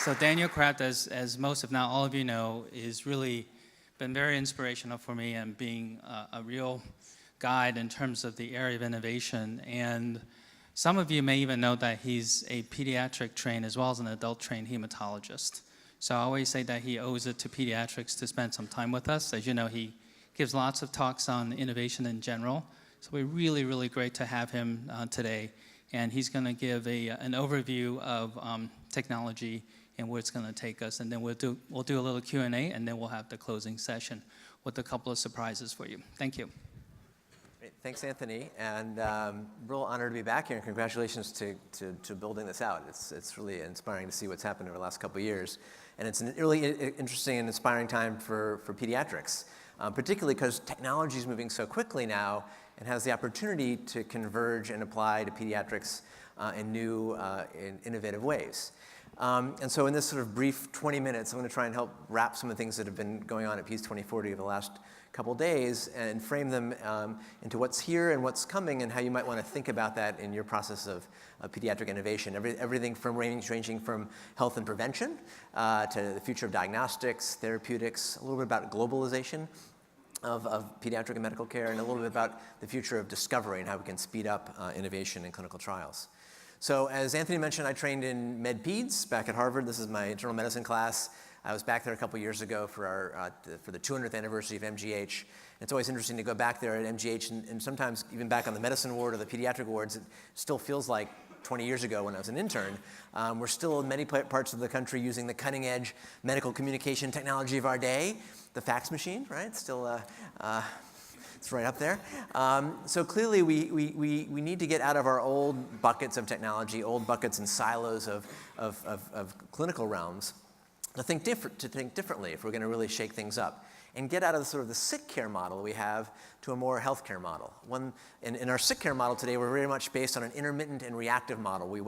So Daniel Kraft, as most, if not all of you know, is really been very inspirational for me and being a real guide in terms of the area of innovation. And some of you may even know that he's a pediatric trained as well as an adult trained hematologist. So I always say that he owes it to pediatrics to spend some time with us. As you know, he gives lots of talks on innovation in general. So we're really, really great to have him today. And he's going to give an overview of technology and where it's going to take us. And then we'll do a little Q&A, and then we'll have the closing session with a couple of surprises for you. Thank you. Great. Thanks, Anthony. And real honor to be back here, and congratulations to building this out. It's really inspiring to see what's happened over the last couple of years. And it's a really interesting and inspiring time for pediatrics, particularly because technology is moving so quickly now and has the opportunity to converge and apply to pediatrics in new in innovative ways. And so in this sort of brief 20 minutes, I'm going to try and help wrap some of the things that have been going on at Peace 2040 over the last couple of days and frame them into what's here and what's coming and how you might want to think about that in your process of pediatric innovation. Everything from ranging from health and prevention to the future of diagnostics, therapeutics, a little bit about globalization of pediatric and medical care, and a little bit about the future of discovery and how we can speed up innovation in clinical trials. So as Anthony mentioned, I trained in Med-Peds back at Harvard. This is my internal medicine class. I was back there a couple years ago for the 200th anniversary of MGH. It's always interesting to go back there at MGH, and sometimes even back on the medicine ward or the pediatric wards, it still feels like 20 years ago when I was an intern. We're still in many parts of the country using the cutting edge medical communication technology of our day, the fax machine, right? Still, it's right up there. So clearly we need to get out of our old buckets of technology, old buckets and silos of clinical realms, to think differently if we're going to really shake things up, and get out of the sick care model we have to a more healthcare model. In our sick care model today, we're very much based on an intermittent and reactive model. We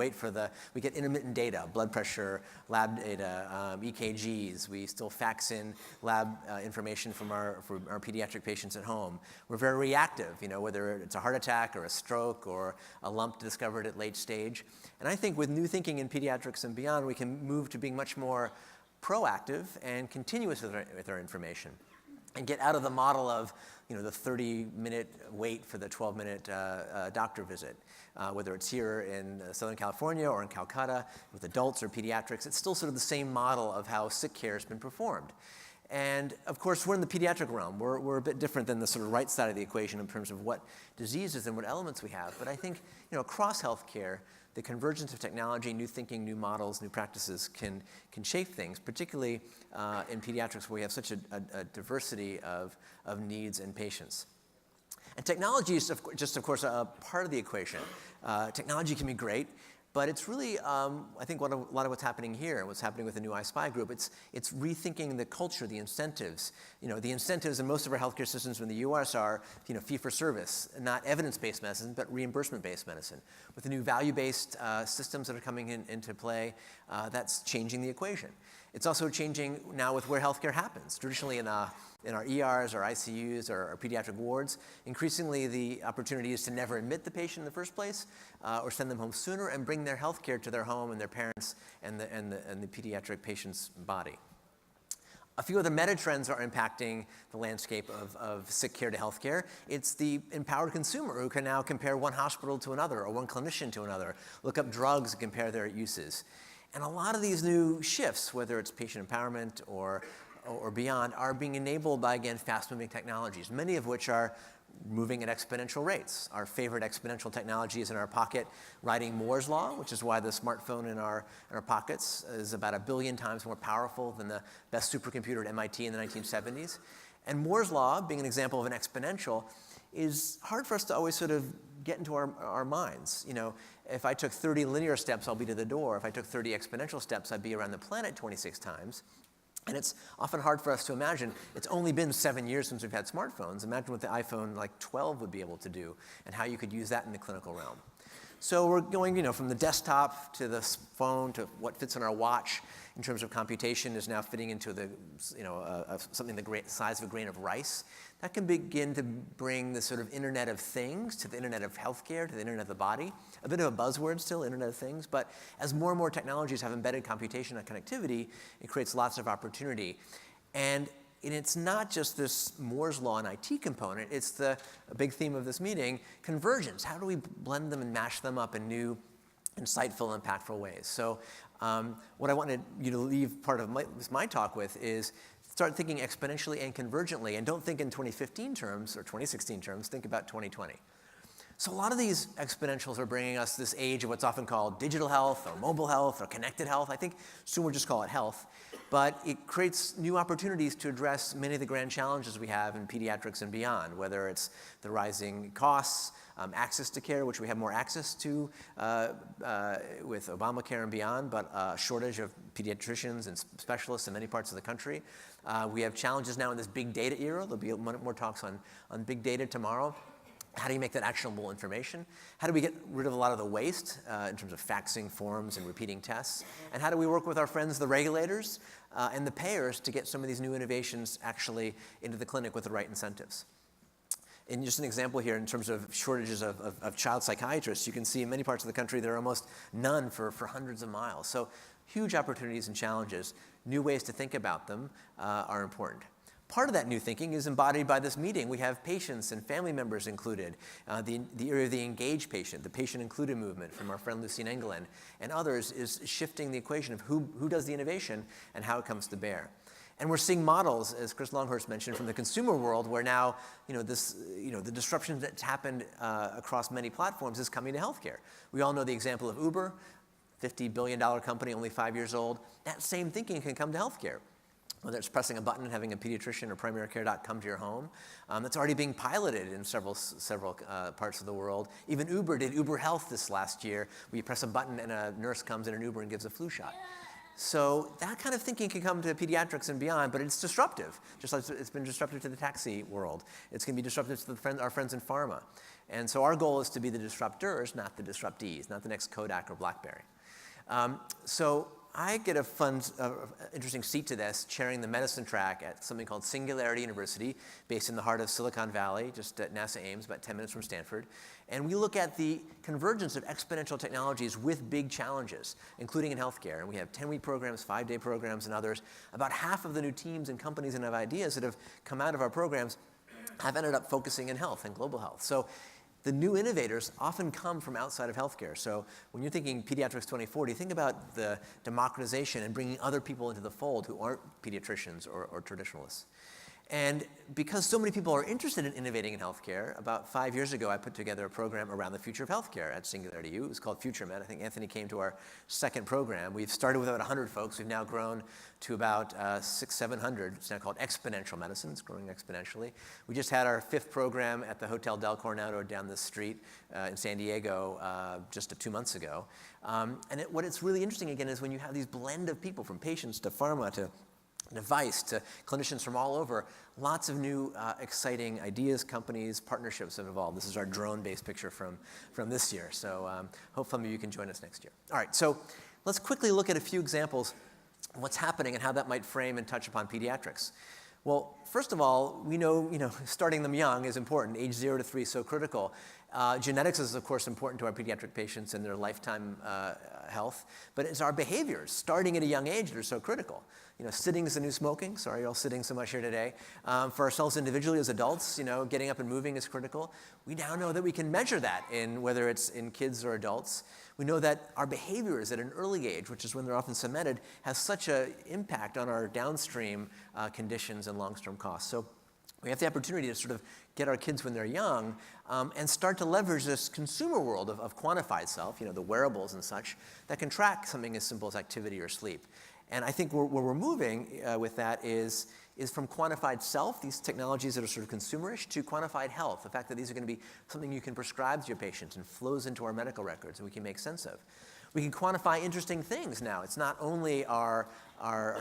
get intermittent data, blood pressure, lab data, EKGs. We still fax in lab information from our pediatric patients at home. We're very reactive, whether it's a heart attack or a stroke or a lump discovered at late stage. And I think with new thinking in pediatrics and beyond, we can move to being much more proactive and continuous with our information, and get out of the model of the 30-minute wait for the 12-minute doctor visit. Whether it's here in Southern California or in Calcutta with adults or pediatrics, it's still sort of the same model of how sick care has been performed. And of course, we're in the pediatric realm. We're a bit different than the sort of right side of the equation in terms of what diseases and what elements we have. But I think across healthcare, the convergence of technology, new thinking, new models, new practices can shape things, particularly in pediatrics where we have such a diversity of needs and patients. And technology is just, of course, a part of the equation. Technology can be great, but it's really, I think, a lot of what's happening here and what's happening with the new iSpy group, it's rethinking the culture, the incentives. The incentives in most of our healthcare systems in the US are, fee-for-service, not evidence-based medicine, but reimbursement-based medicine. With the new value-based systems that are coming into play, that's changing the equation. It's also changing now with where healthcare happens. Traditionally in our ERs, our ICUs, or our pediatric wards, increasingly the opportunity is to never admit the patient in the first place, or send them home sooner and bring their healthcare to their home and their parents and the pediatric patient's body. A few other meta trends are impacting the landscape of sick care to healthcare. It's the empowered consumer who can now compare one hospital to another or one clinician to another, look up drugs and compare their uses. And a lot of these new shifts, whether it's patient empowerment or beyond, are being enabled by, again, fast-moving technologies, many of which are moving at exponential rates. Our favorite exponential technology is in our pocket, writing Moore's law, which is why the smartphone in our pockets is about 1 billion times more powerful than the best supercomputer at MIT in the 1970s. And Moore's law, being an example of an exponential, is hard for us to always sort of get into our minds. If I took 30 linear steps, I'll be to the door. If I took 30 exponential steps, I'd be around the planet 26 times. And it's often hard for us to imagine. It's only been 7 years since we've had smartphones. Imagine what the iPhone 12 would be able to do and how you could use that in the clinical realm. So we're going, from the desktop to the phone to what fits on our watch in terms of computation is now fitting into the, something the size of a grain of rice. That can begin to bring the sort of Internet of Things to the Internet of Healthcare, to the Internet of the body. A bit of a buzzword still, Internet of Things, but as more and more technologies have embedded computation and connectivity, it creates lots of opportunity. And it's not just this Moore's Law and IT component, it's a big theme of this meeting, convergence. How do we blend them and mash them up in new, insightful, impactful ways? So what I wanted you to leave part of my talk with is start thinking exponentially and convergently, and don't think in 2015 terms or 2016 terms, think about 2020. So a lot of these exponentials are bringing us this age of what's often called digital health or mobile health or connected health. I think soon we'll just call it health. But it creates new opportunities to address many of the grand challenges we have in pediatrics and beyond, whether it's the rising costs, access to care, which we have more access to with Obamacare and beyond, but a shortage of pediatricians and specialists in many parts of the country. We have challenges now in this big data era. There'll be more talks on big data tomorrow. How do you make that actionable information? How do we get rid of a lot of the waste in terms of faxing forms and repeating tests? And how do we work with our friends, the regulators and the payers, to get some of these new innovations actually into the clinic with the right incentives? And just an example here in terms of shortages of child psychiatrists, you can see in many parts of the country there are almost none for hundreds of miles. So huge opportunities and challenges. New ways to think about them are important. Part of that new thinking is embodied by this meeting. We have patients and family members included, the area of the engaged patient, the patient-included movement from our friend Lucine Engelin, and others is shifting the equation of who does the innovation and how it comes to bear. And we're seeing models, as Chris Longhurst mentioned, from the consumer world, where now the disruption that's happened across many platforms is coming to healthcare. We all know the example of Uber, $50 billion company, only 5 years old. That same thinking can come to healthcare. Whether it's pressing a button and having a pediatrician or primary care doc come to your home. That's already being piloted in several parts of the world. Even Uber did Uber Health this last year, where you press a button and a nurse comes in an Uber and gives a flu shot. So that kind of thinking can come to pediatrics and beyond, but it's disruptive, just like it's been disruptive to the taxi world. It's going to be disruptive to our friends in pharma. And so our goal is to be the disruptors, not the disruptees, not the next Kodak or BlackBerry. So I get a fun, interesting seat to this, chairing the medicine track at something called Singularity University, based in the heart of Silicon Valley, just at NASA Ames, about 10 minutes from Stanford. And we look at the convergence of exponential technologies with big challenges, including in healthcare. And we have 10-week programs, 5-day programs, and others. About half of the new teams and companies and ideas that have come out of our programs have ended up focusing in health and global health. So the new innovators often come from outside of healthcare. So when you're thinking Pediatrics 2040, think about the democratization and bringing other people into the fold who aren't pediatricians or traditionalists. And because so many people are interested in innovating in healthcare, about 5 years ago, I put together a program around the future of healthcare at Singularity U. It was called FutureMed. I think Anthony came to our second program. We've started with about 100 folks. We've now grown to about 600-700. It's now called exponential medicine. It's growing exponentially. We just had our 5th program at the Hotel Del Coronado down the street in San Diego just 2 months ago. What it's really interesting, again, is when you have these blend of people, from patients to pharma to device to clinicians from all over, lots of new exciting ideas, companies, partnerships have evolved. This is our drone-based picture from this year. So hopefully you can join us next year. All right, so let's quickly look at a few examples of what's happening and how that might frame and touch upon pediatrics. Well, first of all, we know, starting them young is important. Age 0 to 3 is so critical. Genetics is, of course, important to our pediatric patients and their lifetime health, but it's our behaviors, starting at a young age, that are so critical. Sitting is the new smoking. Sorry, you're all sitting so much here today. For ourselves individually as adults, getting up and moving is critical. We now know that we can measure that in whether it's in kids or adults. We know that our behaviors at an early age, which is when they're often cemented, has such an impact on our downstream conditions and long-term costs. So we have the opportunity to sort of get our kids when they're young and start to leverage this consumer world of quantified self, the wearables and such, that can track something as simple as activity or sleep. And I think where we're moving with that is from quantified self, these technologies that are sort of consumerish, to quantified health, the fact that these are going to be something you can prescribe to your patients and flows into our medical records and we can make sense of. We can quantify interesting things now. It's not only our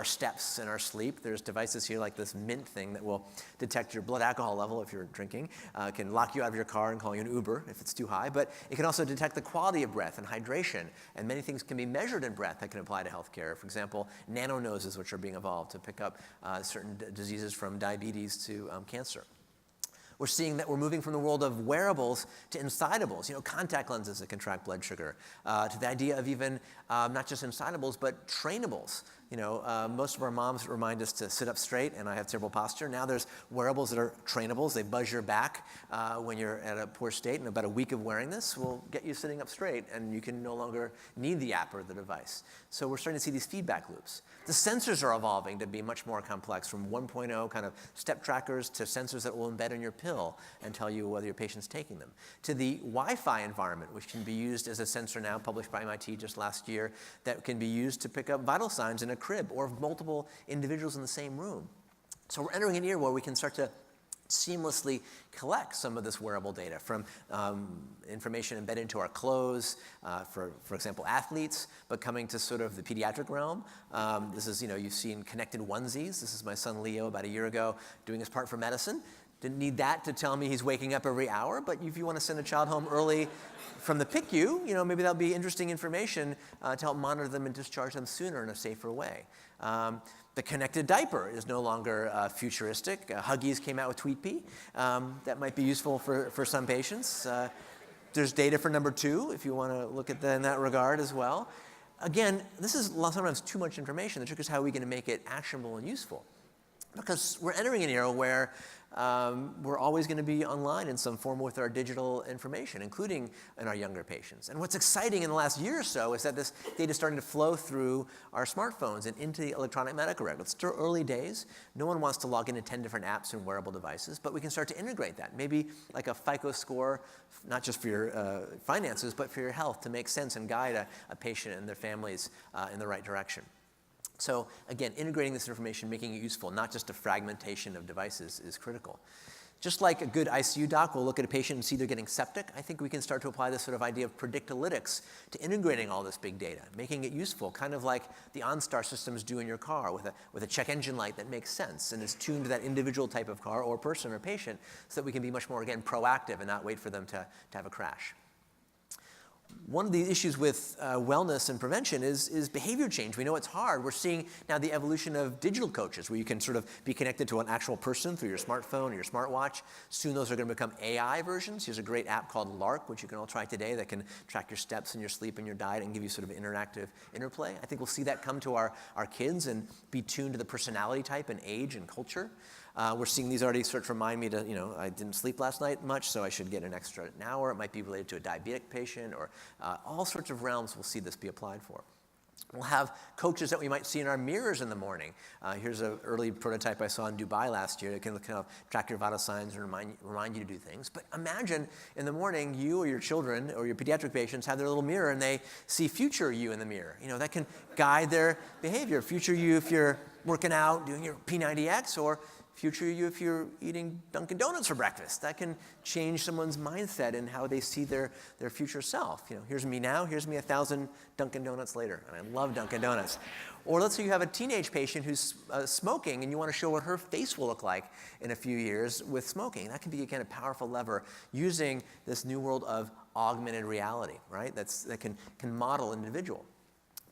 steps and our sleep. There's devices here like this Mint thing that will detect your blood alcohol level if you're drinking. It can lock you out of your car and call you an Uber if it's too high. But it can also detect the quality of breath and hydration. And many things can be measured in breath that can apply to healthcare. For example, nano-noses, which are being evolved to pick up certain diseases from diabetes to cancer. We're seeing that we're moving from the world of wearables to insidables, contact lenses that can track blood sugar, to the idea of even not just insidables, but trainables. Most of our moms remind us to sit up straight, and I have terrible posture. Now there's wearables that are trainables. They buzz your back when you're at a poor state, and about a week of wearing this will get you sitting up straight, and you can no longer need the app or the device. So we're starting to see these feedback loops. The sensors are evolving to be much more complex, from 1.0 kind of step trackers to sensors that will embed in your pill and tell you whether your patient's taking them, to the Wi-Fi environment, which can be used as a sensor now, published by MIT just last year, that can be used to pick up vital signs in a crib or multiple individuals in the same room. So we're entering an era where we can start to seamlessly collect some of this wearable data from information embedded into our clothes, for example, athletes, but coming to sort of the pediatric realm. This is, you've seen connected onesies. This is my son Leo about a year ago doing his part for medicine. Didn't need that to tell me he's waking up every hour, but if you want to send a child home early from the PICU, maybe that'll be interesting information to help monitor them and discharge them sooner in a safer way. The connected diaper is no longer futuristic. Huggies came out with Tweetpee. That might be useful for some patients. There's data for number 2, if you want to look at that in that regard as well. Again, this is sometimes too much information. The trick is how are we going to make it actionable and useful? Because we're entering an era where we're always going to be online in some form with our digital information, including in our younger patients. And what's exciting in the last year or so is that this data is starting to flow through our smartphones and into the electronic medical record. It's still early days. No one wants to log into 10 different apps and wearable devices, but we can start to integrate that. Maybe like a FICO score, not just for your finances, but for your health, to make sense and guide a patient and their families in the right direction. So again, integrating this information, making it useful, not just a fragmentation of devices, is critical. Just like a good ICU doc will look at a patient and see they're getting septic, I think we can start to apply this sort of idea of predictalytics to integrating all this big data, making it useful, kind of like the OnStar systems do in your car with a check engine light that makes sense and is tuned to that individual type of car or person or patient, so that we can be much more, again, proactive and not wait for them to have a crash. One of the issues with wellness and prevention is behavior change. We know it's hard. We're seeing now the evolution of digital coaches, where you can sort of be connected to an actual person through your smartphone or your smartwatch. Soon those are going to become AI versions. Here's a great app called Lark, which you can all try today, that can track your steps and your sleep and your diet and give you sort of interactive interplay. I think we'll see that come to our kids and be tuned to the personality type and age and culture. We're seeing these already start to remind me to, I didn't sleep last night much, so I should get an extra hour. It might be related to a diabetic patient, or all sorts of realms we'll see this be applied for. We'll have coaches that we might see in our mirrors in the morning. Here's an early prototype I saw in Dubai last year. It can kind of track your vital signs and remind you to do things. But imagine in the morning, you or your children or your pediatric patients have their little mirror and they see future you in the mirror. That can guide their behavior. Future you if you're working out, doing your P90X, or future you if you're eating Dunkin' Donuts for breakfast. That can change someone's mindset and how they see their future self. Here's me now, here's me 1,000 Dunkin' Donuts later, and I love Dunkin' Donuts. Or let's say you have a teenage patient who's smoking and you want to show what her face will look like in a few years with smoking. That can be, again, a powerful lever using this new world of augmented reality, right? That can model an individual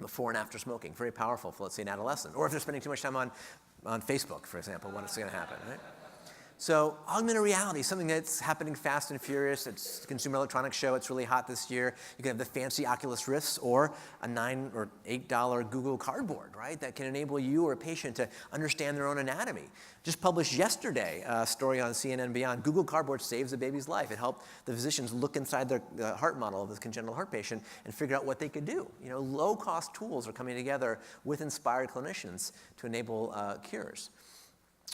before and after smoking. Very powerful for, let's say, an adolescent. Or if they're spending too much time on Facebook, for example, what's going to happen, right? So augmented reality, something that's happening fast and furious. It's a Consumer Electronics Show. It's really hot this year. You can have the fancy Oculus Rifts or a $9 or $8 Google Cardboard, right? That can enable you or a patient to understand their own anatomy. Just published yesterday, a story on CNN Beyond. Google Cardboard saves a baby's life. It helped the physicians look inside the heart model of this congenital heart patient and figure out what they could do. Low-cost tools are coming together with inspired clinicians to enable cures.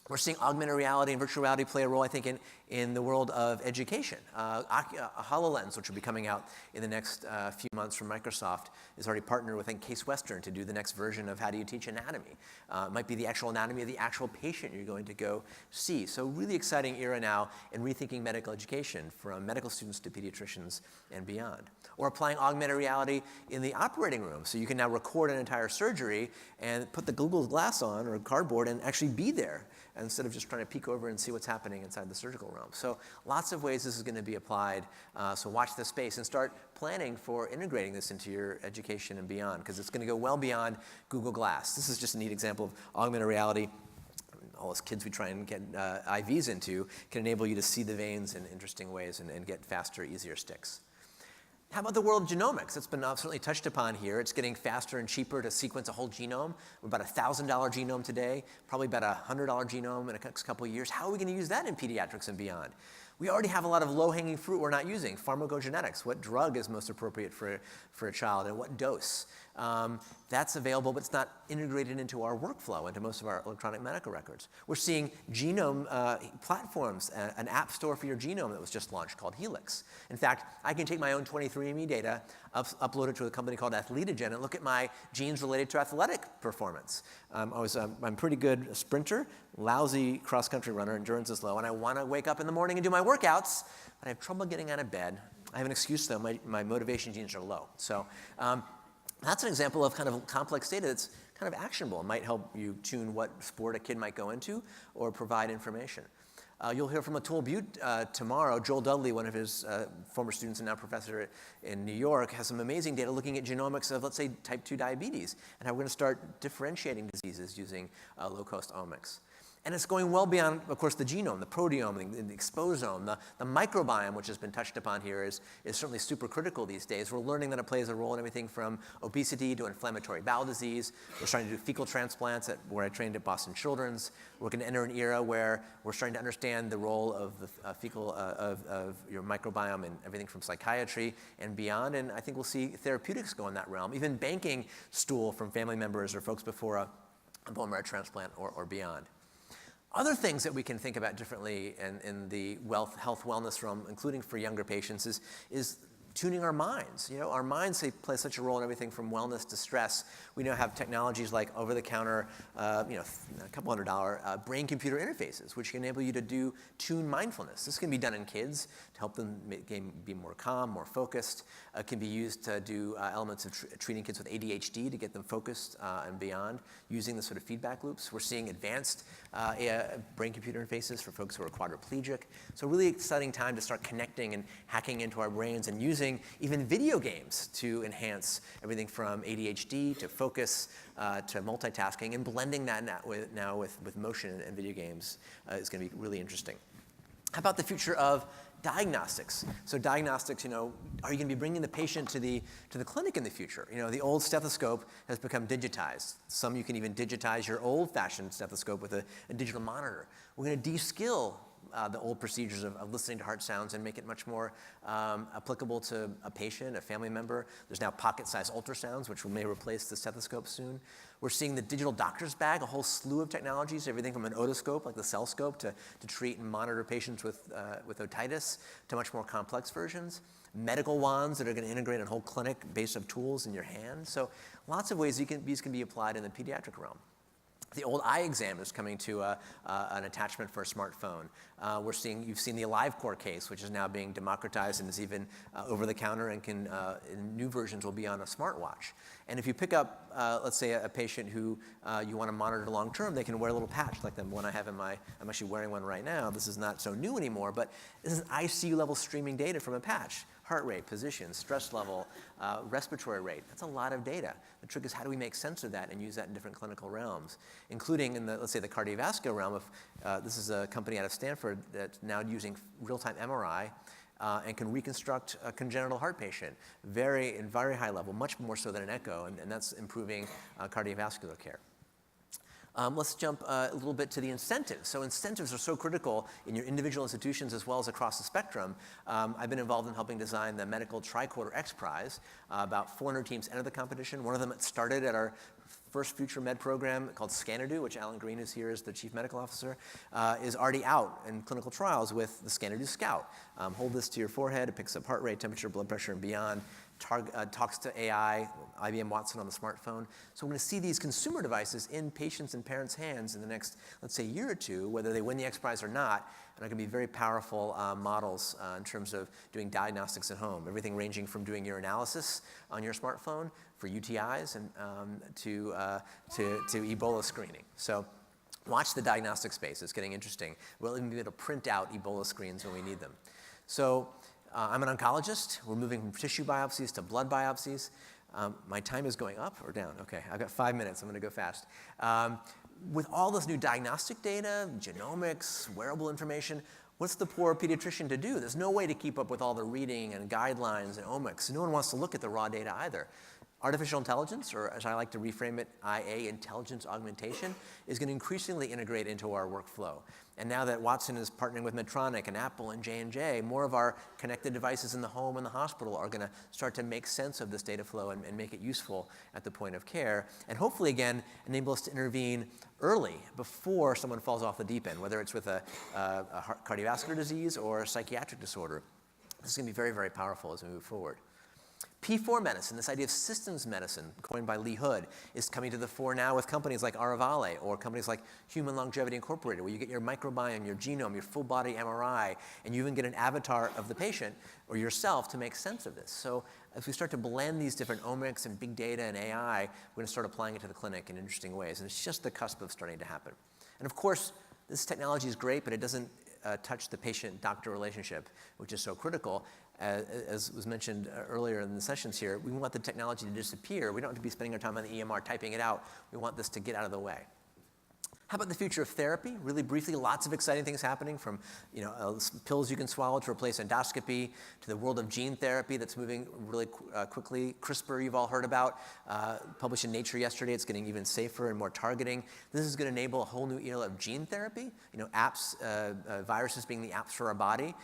We're seeing augmented reality and virtual reality play a role, I think, in the world of education. HoloLens, which will be coming out in the next few months from Microsoft, is already partnered with, I think, Case Western to do the next version of how do you teach anatomy. It might be the actual anatomy of the actual patient you're going to go see. So really exciting era now in rethinking medical education from medical students to pediatricians and beyond. Or applying augmented reality in the operating room. So you can now record an entire surgery and put the Google Glass on or cardboard and actually be there, instead of just trying to peek over and see what's happening inside the surgical realm. So lots of ways this is going to be applied. So watch this space and start planning for integrating this into your education and beyond, because it's going to go well beyond Google Glass. This is just a neat example of augmented reality. All us kids we try and get IVs into can enable you to see the veins in interesting ways and get faster, easier sticks. How about the world of genomics? It's been certainly touched upon here. It's getting faster and cheaper to sequence a whole genome. We're about a $1,000 genome today, probably about a $100 genome in the next couple of years. How are we going to use that in pediatrics and beyond? We already have a lot of low-hanging fruit we're not using. Pharmacogenetics, what drug is most appropriate for a child and what dose? That's available, but it's not integrated into our workflow, into most of our electronic medical records. We're seeing genome platforms, an app store for your genome that was just launched called Helix. In fact, I can take my own 23andMe data, upload it to a company called Athletogen, and look at my genes related to athletic performance. I'm a pretty good sprinter, lousy cross-country runner, endurance is low, and I want to wake up in the morning and do my workouts, but I have trouble getting out of bed. I have an excuse, though. My motivation genes are low. So that's an example of kind of complex data that's kind of actionable. It might help you tune what sport a kid might go into or provide information. You'll hear from Atul Butte tomorrow. Joel Dudley, one of his former students and now professor in New York, has some amazing data looking at genomics of, let's say, type 2 diabetes and how we're going to start differentiating diseases using low-cost omics. And it's going well beyond, of course, the genome, the proteome, the exposome, the microbiome, which has been touched upon here, is certainly super critical these days. We're learning that it plays a role in everything from obesity to inflammatory bowel disease. We're starting to do fecal transplants where I trained at Boston Children's. We're going to enter an era where we're starting to understand the role of the fecal of your microbiome and everything from psychiatry and beyond. And I think we'll see therapeutics go in that realm, even banking stool from family members or folks before a bone marrow transplant or beyond. Other things that we can think about differently in the health wellness realm, including for younger patients, is tuning our minds. You know, our minds play such a role in everything from wellness to stress. We now have technologies like over-the-counter, a couple $100 brain-computer interfaces, which can enable you to tune mindfulness. This can be done in kids to help them be more calm, more focused. It can be used to do elements of treating kids with ADHD to get them focused and beyond, using the sort of feedback loops. We're seeing advanced brain-computer interfaces for folks who are quadriplegic. So really exciting time to start connecting and hacking into our brains and using even video games to enhance everything from ADHD to focus to multitasking, and blending that now with motion and video games is going to be really interesting. How about the future of diagnostics? So diagnostics, are you going to be bringing the patient to the clinic in the future? The old stethoscope has become digitized. Some you can even digitize your old-fashioned stethoscope with a digital monitor. We're going to de-skill the old procedures of listening to heart sounds and make it much more applicable to a patient, a family member. There's now pocket-sized ultrasounds, which may replace the stethoscope soon. We're seeing the digital doctor's bag, a whole slew of technologies, everything from an otoscope, like the cell scope, to treat and monitor patients with otitis, to much more complex versions. Medical wands that are going to integrate a whole clinic base of tools in your hand. So lots of ways these can be applied in the pediatric realm. The old eye exam is coming to an attachment for a smartphone. You've seen the AliveCore case, which is now being democratized and is even over the counter and in new versions will be on a smartwatch. And if you pick up, let's say, a patient who you want to monitor long term, they can wear a little patch like the one I have I'm actually wearing one right now. This is not so new anymore, but this is ICU level streaming data from a patch. Heart rate, position, stress level, respiratory rate. That's a lot of data. The trick is how do we make sense of that and use that in different clinical realms, including in let's say the cardiovascular realm. This is a company out of Stanford that's now using real-time MRI and can reconstruct a congenital heart patient in very high level, much more so than an echo, and that's improving cardiovascular care. Let's jump a little bit to the incentives. So incentives are so critical in your individual institutions as well as across the spectrum. I've been involved in helping design the Medical Tricorder X Prize. About 400 teams entered the competition. One of them started at our first Future Med program called Scanadu, which Alan Green is here as the chief medical officer, is already out in clinical trials with the Scanadu Scout. Hold this to your forehead, it picks up heart rate, temperature, blood pressure, and beyond. Talks to AI, IBM Watson on the smartphone. So we're going to see these consumer devices in patients' and parents' hands in the next, let's say, year or two, whether they win the X Prize or not, and are going to be very powerful models in terms of doing diagnostics at home. Everything ranging from doing urinalysis on your smartphone for UTIs and to Ebola screening. So watch the diagnostic space. It's getting interesting. We'll even be able to print out Ebola screens when we need them. So I'm an oncologist. We're moving from tissue biopsies to blood biopsies. My time is going up or down? Okay, I've got 5 minutes. I'm going to go fast. With all this new diagnostic data, genomics, wearable information, what's the poor pediatrician to do? There's no way to keep up with all the reading and guidelines and omics. No one wants to look at the raw data either. Artificial intelligence, or as I like to reframe it, IA, intelligence augmentation, is going to increasingly integrate into our workflow. And now that Watson is partnering with Medtronic and Apple and J&J, more of our connected devices in the home and the hospital are going to start to make sense of this data flow and make it useful at the point of care. And hopefully, again, enable us to intervene early before someone falls off the deep end, whether it's with a cardiovascular disease or a psychiatric disorder. This is going to be very, very powerful as we move forward. P4 medicine, this idea of systems medicine, coined by Lee Hood, is coming to the fore now with companies like Aravale or companies like Human Longevity Incorporated, where you get your microbiome, your genome, your full body MRI, and you even get an avatar of the patient or yourself to make sense of this. So as we start to blend these different omics and big data and AI, we're going to start applying it to the clinic in interesting ways. And it's just the cusp of starting to happen. And of course, this technology is great, but it doesn't touch the patient-doctor relationship, which is so critical. As was mentioned earlier in the sessions here, we want the technology to disappear. We don't have to be spending our time on the EMR typing it out. We want this to get out of the way. How about the future of therapy? Really briefly, lots of exciting things happening, from pills you can swallow to replace endoscopy, to the world of gene therapy that's moving really quickly. CRISPR, you've all heard about, published in Nature yesterday. It's getting even safer and more targeting. This is going to enable a whole new era of gene therapy. Apps, viruses being the apps for our body.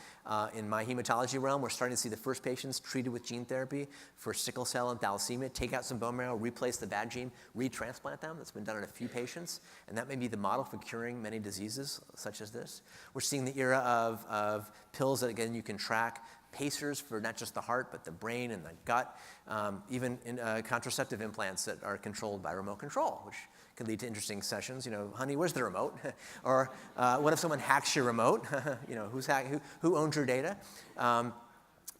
In my hematology realm, we're starting to see the first patients treated with gene therapy for sickle cell and thalassemia. Take out some bone marrow, replace the bad gene, retransplant them. That's been done in a few patients, and that may be the model for curing many diseases such as this. We're seeing the era of pills that, again, you can track, pacers for not just the heart, but the brain and the gut, even in, contraceptive implants that are controlled by remote control, which can lead to interesting sessions. Honey, where's the remote? Or what if someone hacks your remote? Who owns your data?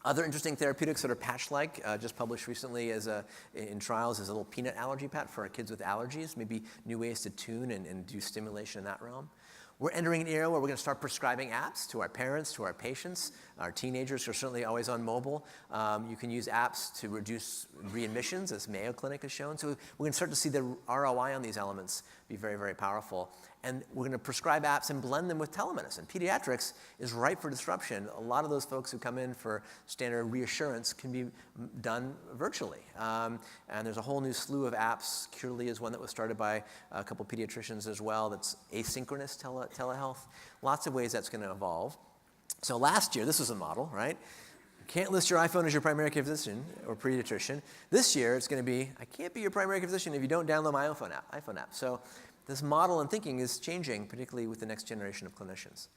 Other interesting therapeutics that are patch-like, just published recently in trials, is a little peanut allergy patch for our kids with allergies, maybe new ways to tune and do stimulation in that realm. We're entering an era where we're going to start prescribing apps to our parents, to our patients, our teenagers who are certainly always on mobile. You can use apps to reduce readmissions, as Mayo Clinic has shown. So we're going to start to see the ROI on these elements be very, very powerful. And we're going to prescribe apps and blend them with telemedicine. Pediatrics is ripe for disruption. A lot of those folks who come in for standard reassurance can be done virtually. And there's a whole new slew of apps. Curely is one that was started by a couple pediatricians as well. That's asynchronous telehealth. Lots of ways that's going to evolve. So last year, this was a model, right? You can't list your iPhone as your primary care physician or pediatrician. This year, it's going to be, I can't be your primary care physician if you don't download my iPhone app. So this model and thinking is changing, particularly with the next generation of clinicians.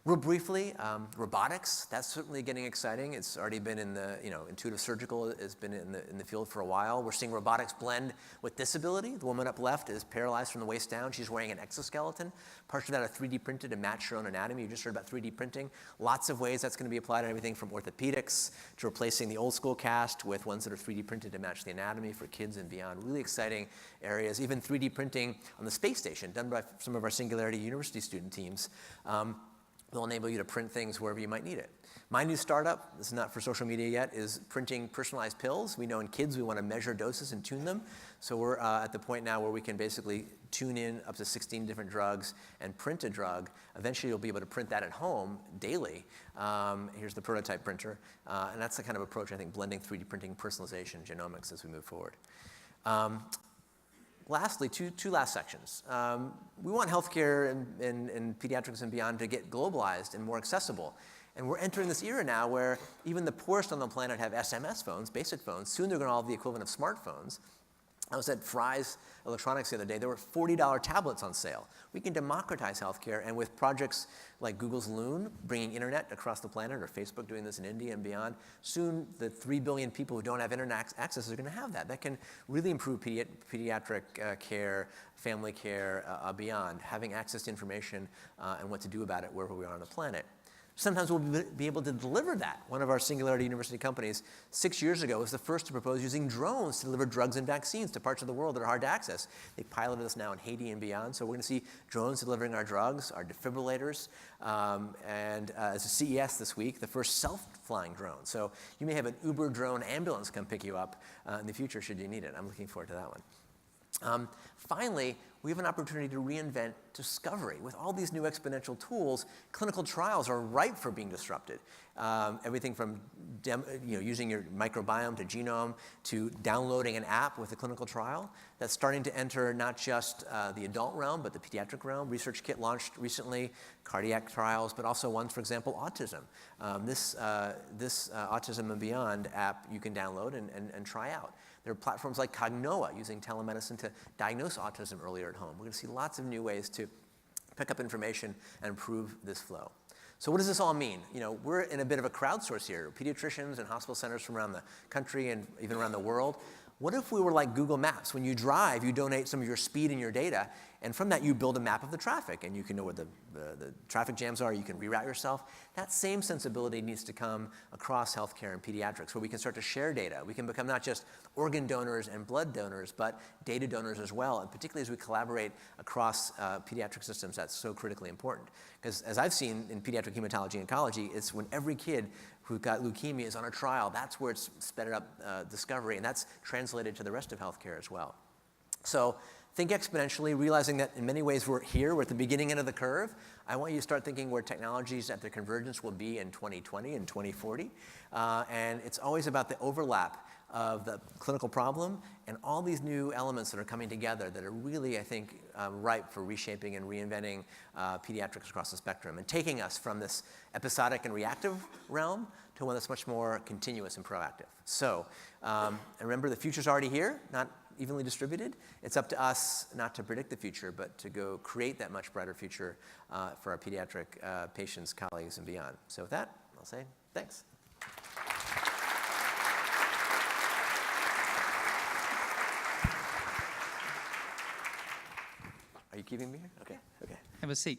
Real briefly, robotics, that's certainly getting exciting. It's already been in the, intuitive surgical has been in the field for a while. We're seeing robotics blend with disability. The woman up left is paralyzed from the waist down. She's wearing an exoskeleton. Parts of that are 3D printed to match her own anatomy. You just heard about 3D printing. Lots of ways that's going to be applied in everything from orthopedics to replacing the old school cast with ones that are 3D printed to match the anatomy for kids and beyond. Really exciting areas. Even 3D printing on the space station, done by some of our Singularity University student teams. Will enable you to print things wherever you might need it. My new startup, this is not for social media yet, is printing personalized pills. We know in kids we want to measure doses and tune them. So we're at the point now where we can basically tune in up to 16 different drugs and print a drug. Eventually you'll be able to print that at home daily. Here's the prototype printer. And that's the kind of approach, I think, blending 3D printing, personalization, genomics as we move forward. Lastly, two last sections. We want healthcare and pediatrics and beyond to get globalized and more accessible. And we're entering this era now where even the poorest on the planet have SMS phones, basic phones. Soon they're going to all have the equivalent of smartphones. I was at Fry's Electronics the other day. There were $40 tablets on sale. We can democratize healthcare, and with projects like Google's Loon, bringing internet across the planet, or Facebook doing this in India and beyond, soon the 3 billion people who don't have internet access are going to have that. That can really improve pediatric care, family care, beyond, having access to information and what to do about it wherever we are on the planet. Sometimes we'll be able to deliver that. One of our Singularity University companies 6 years ago was the first to propose using drones to deliver drugs and vaccines to parts of the world that are hard to access. They piloted this now in Haiti and beyond, so we're going to see drones delivering our drugs, our defibrillators, and as a CES this week, the first self-flying drone. So you may have an Uber drone ambulance come pick you up in the future should you need it. I'm looking forward to that one. Finally, we have an opportunity to reinvent discovery. With all these new exponential tools, clinical trials are ripe for being disrupted. Everything from using your microbiome to genome to downloading an app with a clinical trial. That's starting to enter not just the adult realm, but the pediatric realm. Research Kit launched recently, cardiac trials, but also ones, for example, autism. This Autism and Beyond app you can download and try out. There are platforms like Cognoa using telemedicine to diagnose autism earlier at home. We're going to see lots of new ways to pick up information and improve this flow. So what does this all mean? We're in a bit of a crowdsource here. Pediatricians and hospital centers from around the country and even around the world. What if we were like Google Maps? When you drive, you donate some of your speed and your data, and from that you build a map of the traffic, and you can know where the traffic jams are, you can reroute yourself. That same sensibility needs to come across healthcare and pediatrics, where we can start to share data. We can become not just organ donors and blood donors, but data donors as well, and particularly as we collaborate across pediatric systems, that's so critically important. Because as I've seen in pediatric hematology oncology, it's when every kid who got leukemia is on a trial, that's where it's sped up discovery, and that's translated to the rest of healthcare as well. So think exponentially, realizing that in many ways we're at the beginning end of the curve. I want you to start thinking where technologies at their convergence will be in 2020 and 2040. And it's always about the overlap of the clinical problem and all these new elements that are coming together that are really, I think, ripe for reshaping and reinventing pediatrics across the spectrum and taking us from this episodic and reactive realm to one that's much more continuous and proactive. So, and remember, the future's already here, not evenly distributed. It's up to us not to predict the future, but to go create that much brighter future for our pediatric patients, colleagues, and beyond. So with that, I'll say thanks. Are you keeping me here? Okay. Have a seat.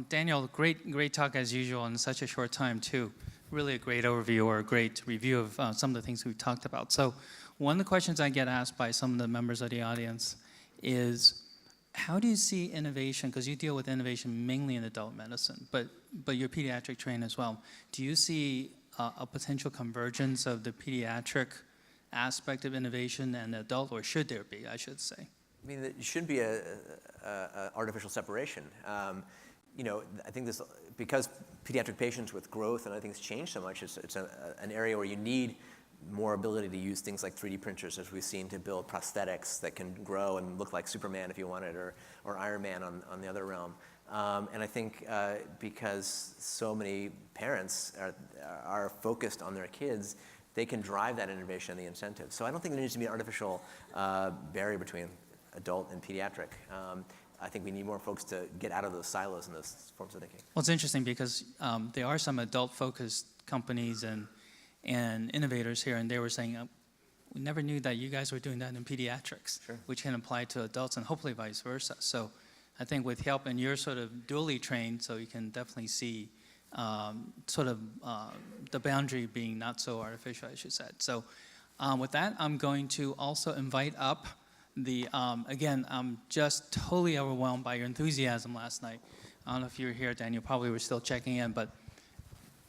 Daniel, great talk as usual in such a short time too. Really a great overview or a great review of some of the things we've talked about. So one of the questions I get asked by some of the members of the audience is, how do you see innovation, because you deal with innovation mainly in adult medicine, but you're pediatric trained as well. Do you see a potential convergence of the pediatric aspect of innovation and the adult, or should there be, I should say? I mean, there should be a artificial separation. I think this, because pediatric patients with growth and other things change so much, it's an area where you need more ability to use things like 3D printers, as we've seen, to build prosthetics that can grow and look like Superman if you wanted, or Iron Man on the other realm. And I think because so many parents are focused on their kids, they can drive that innovation and the incentive. So I don't think there needs to be an artificial barrier between adult and pediatric. I think we need more folks to get out of those silos and those forms of thinking. Well, it's interesting because there are some adult-focused companies and innovators here, and they were saying, we never knew that you guys were doing that in pediatrics, Sure. which can apply to adults and hopefully vice versa. So I think with help, and you're sort of dually trained, so you can definitely see the boundary being not so artificial, as you said. So with that, I'm going to also invite up again, I'm just totally overwhelmed by your enthusiasm last night. I don't know if you were here, Dan, you probably were still checking in, but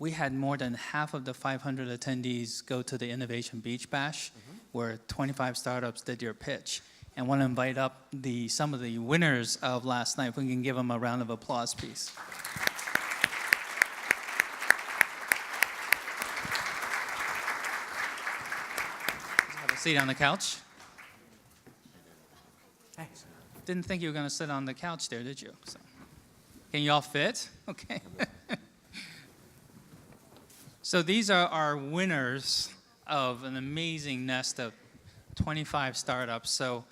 we had more than half of the 500 attendees go to the Innovation Beach Bash, where 25 startups did your pitch. And want to invite up some of the winners of last night. If we can give them a round of applause, please. Have a seat on the couch. Thanks. Didn't think you were going to sit on the couch there, did you? So, can you all fit? Okay. So these are our winners of an amazing nest of 25 startups. So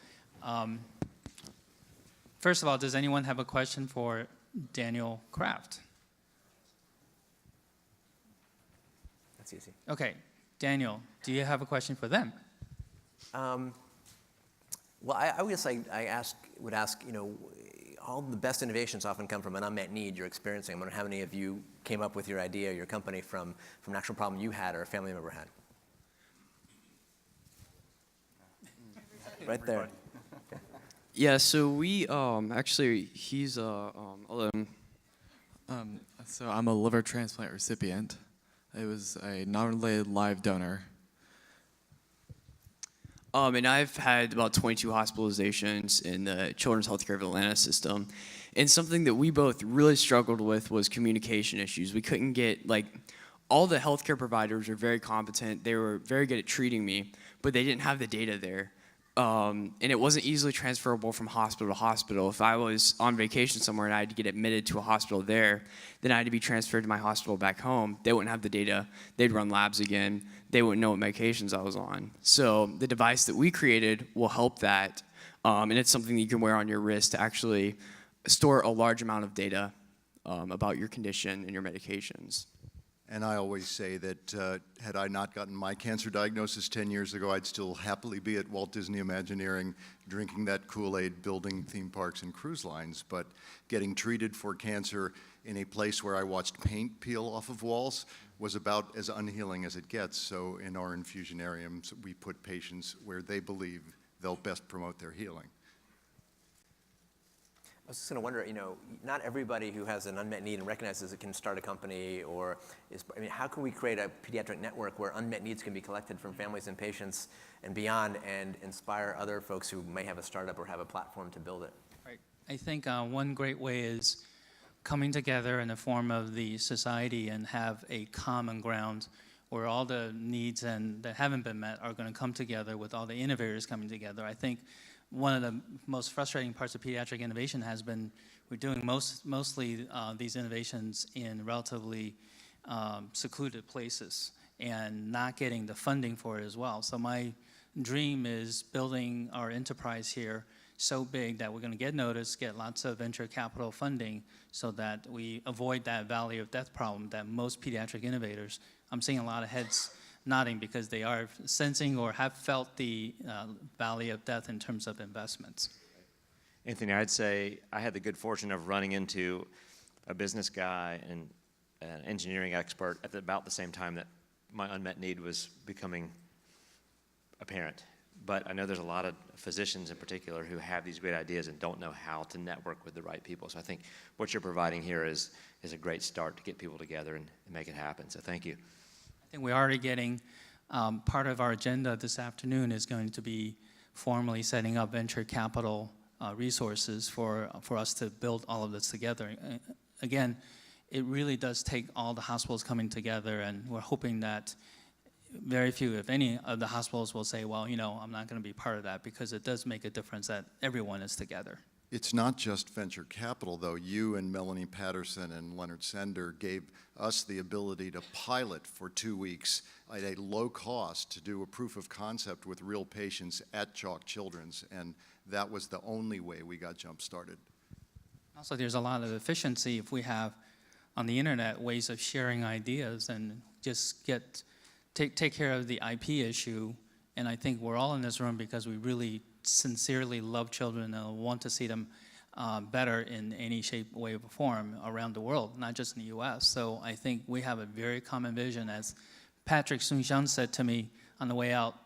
first of all, does anyone have a question for Daniel Kraft? That's easy. Okay, Daniel, do you have a question for them? Well, I guess I would ask, all the best innovations often come from an unmet need you're experiencing. I wonder how many of you came up with your idea, your company, from an actual problem you had or a family member had. Right there. Yeah, so we actually he's So I'm a liver transplant recipient. It was a non-related live donor. and I've had about 22 hospitalizations in the Children's Healthcare of Atlanta system. And something that we both really struggled with was communication issues. We couldn't get, all the healthcare providers were very competent. They were very good at treating me, but they didn't have the data there. And it wasn't easily transferable from hospital to hospital. If I was on vacation somewhere and I had to get admitted to a hospital there, then I had to be transferred to my hospital back home. They wouldn't have the data. They'd run labs again. They wouldn't know what medications I was on. So the device that we created will help that. And it's something that you can wear on your wrist to actually store a large amount of data about your condition and your medications. And I always say that had I not gotten my cancer diagnosis 10 years ago, I'd still happily be at Walt Disney Imagineering, drinking that Kool-Aid, building theme parks and cruise lines. But getting treated for cancer in a place where I watched paint peel off of walls was about as unhealing as it gets. So in our infusionariums, we put patients where they believe they'll best promote their healing. I was just going to wonder, not everybody who has an unmet need and recognizes it can start a company how can we create a pediatric network where unmet needs can be collected from families and patients and beyond and inspire other folks who may have a startup or have a platform to build it? Right. I think one great way is coming together in the form of the society and have a common ground where all the needs that haven't been met are going to come together with all the innovators coming together. I think one of the most frustrating parts of pediatric innovation has been we're doing mostly these innovations in relatively secluded places and not getting the funding for it as well. So my dream is building our enterprise here so big that we're going to get noticed, get lots of venture capital funding so that we avoid that valley of death problem that most pediatric innovators, I'm seeing a lot of heads nodding because they are sensing or have felt the valley of death in terms of investments. Anthony, I'd say I had the good fortune of running into a business guy and an engineering expert at about the same time that my unmet need was becoming apparent. But I know there's a lot of physicians in particular who have these great ideas and don't know how to network with the right people. So I think what you're providing here is a great start to get people together and make it happen. So thank you. I think we're already getting, part of our agenda this afternoon is going to be formally setting up venture capital resources for us to build all of this together. Again, it really does take all the hospitals coming together, and we're hoping that very few, if any, of the hospitals will say, well, I'm not going to be part of that, because it does make a difference that everyone is together. It's not just venture capital, though. You and Melanie Patterson and Leonard Sender gave us the ability to pilot for 2 weeks at a low cost to do a proof of concept with real patients at Chalk Children's, and that was the only way we got jump-started. Also, there's a lot of efficiency if we have on the internet ways of sharing ideas and just take care of the IP issue. And I think we're all in this room because we really sincerely love children and want to see them better in any shape, way, or form around the world, not just in the US. So I think we have a very common vision. As Patrick Soon-Shiong said to me on the way out,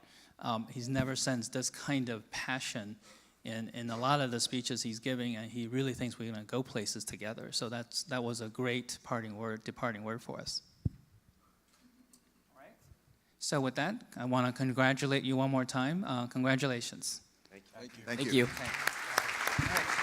he's never sensed this kind of passion in a lot of the speeches he's giving, and he really thinks we're going to go places together. So that was a great departing word for us. All right. So with that, I want to congratulate you one more time. Congratulations. Thank you. Thank you. Thank you. Okay. All right.